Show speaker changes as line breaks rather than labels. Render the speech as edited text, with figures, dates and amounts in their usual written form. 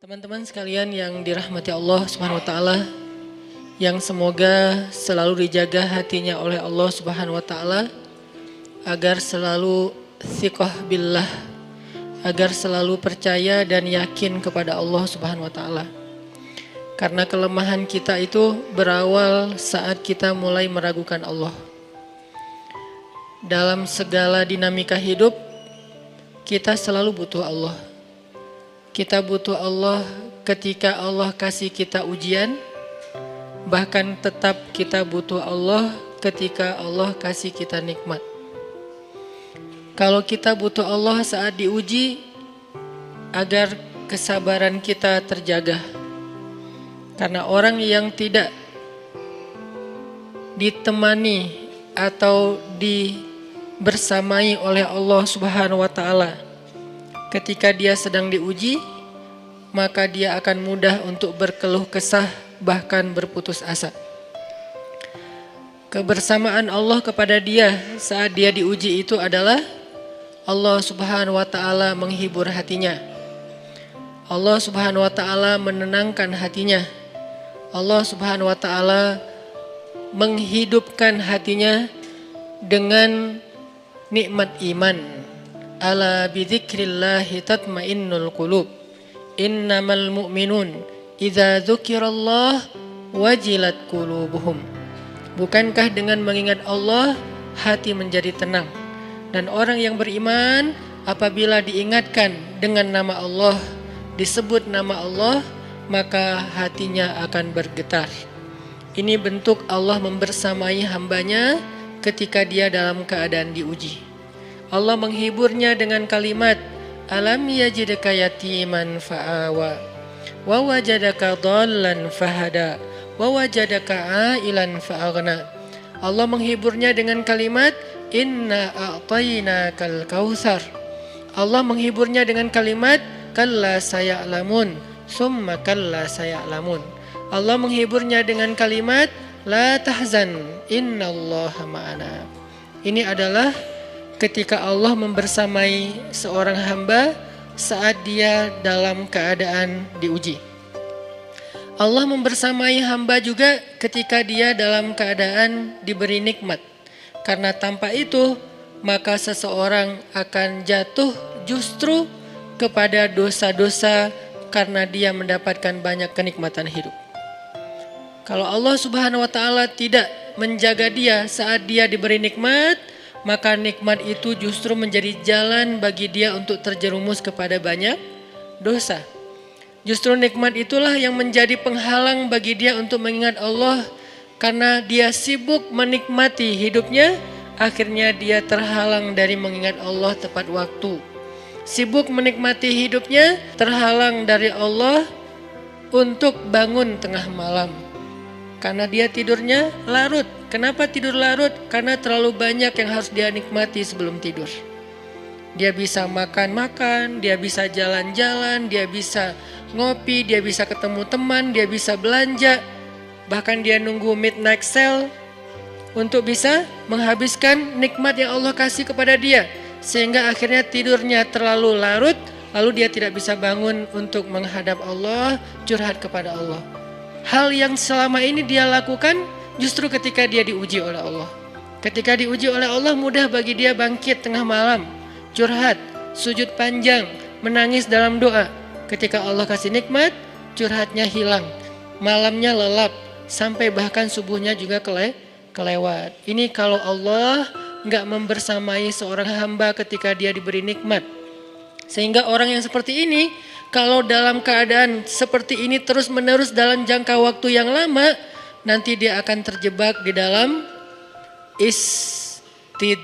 Teman-teman sekalian yang dirahmati Allah Subhanahu wa taala, yang semoga selalu dijaga hatinya oleh Allah Subhanahu wa taala agar selalu thiqah billah, agar selalu percaya dan yakin kepada Allah Subhanahu wa taala. Karena kelemahan kita itu berawal saat kita mulai meragukan Allah. Dalam segala dinamika hidup, kita selalu butuh Allah. Kita butuh Allah ketika Allah kasih kita ujian, bahkan tetap kita butuh Allah ketika Allah kasih kita nikmat. Kalau kita butuh Allah saat diuji, agar kesabaran kita terjaga. Karena orang yang tidak ditemani atau dibersamai oleh Allah Subhanahu wa taala ketika dia sedang diuji, maka dia akan mudah untuk berkeluh kesah, bahkan berputus asa. Kebersamaan Allah kepada dia saat dia diuji itu adalah Allah Subhanahu wa taala menghibur hatinya. Allah Subhanahu wa taala menenangkan hatinya. Allah Subhanahu wa taala menghidupkan hatinya dengan nikmat iman. Ala bidzikrillahi tatmainnul qulub. Innamal mu'minun idza dzukirallah wajilat qulubuhum. Bukankah dengan mengingat Allah hati menjadi tenang? Dan orang yang beriman apabila diingatkan dengan nama Allah, disebut nama Allah, maka hatinya akan bergetar. Ini bentuk Allah membersamai hambanya ketika dia dalam keadaan diuji. Allah menghiburnya dengan kalimat alam yajidka yatiman fa'awa wa wajadaka dhallan fahada wa wajadaka ailan fa'aghna. Allah menghiburnya dengan kalimat inna a'tainakal kautsar. Allah menghiburnya dengan kalimat kalla saya'lamun summa kalla saya'lamun. Allah menghiburnya dengan kalimat la tahzan innallaha ma'ana. Ini adalah ketika Allah membersamai seorang hamba saat dia dalam keadaan diuji. Allah membersamai hamba juga ketika dia dalam keadaan diberi nikmat. Karena tanpa itu, maka seseorang akan jatuh justru kepada dosa-dosa karena dia mendapatkan banyak kenikmatan hidup. Kalau Allah Subhanahu wa taala tidak menjaga dia saat dia diberi nikmat, maka nikmat itu justru menjadi jalan bagi dia untuk terjerumus kepada banyak dosa. Justru nikmat itulah yang menjadi penghalang bagi dia untuk mengingat Allah. Karena dia sibuk menikmati hidupnya, akhirnya dia terhalang dari mengingat Allah tepat waktu. Sibuk menikmati hidupnya, terhalang dari Allah untuk bangun tengah malam. Karena dia tidurnya larut. Kenapa tidur larut? Karena terlalu banyak yang harus dia nikmati sebelum tidur. Dia bisa makan-makan, dia bisa jalan-jalan, dia bisa ngopi, dia bisa ketemu teman, dia bisa belanja. Bahkan dia nunggu midnight sale untuk bisa menghabiskan nikmat yang Allah kasih kepada dia. Sehingga akhirnya tidurnya terlalu larut, lalu dia tidak bisa bangun untuk menghadap Allah, curhat kepada Allah. Hal yang selama ini dia lakukan justru ketika dia diuji oleh Allah. Ketika diuji oleh Allah, mudah bagi dia bangkit tengah malam, curhat, sujud panjang, menangis dalam doa. Ketika Allah kasih nikmat, curhatnya hilang, malamnya lelap, sampai bahkan subuhnya juga kelewat. Ini kalau Allah gak membersamai seorang hamba ketika dia diberi nikmat. Sehingga orang yang seperti ini, kalau dalam keadaan seperti ini terus menerus dalam jangka waktu yang lama, nanti dia akan terjebak di dalam istidraj.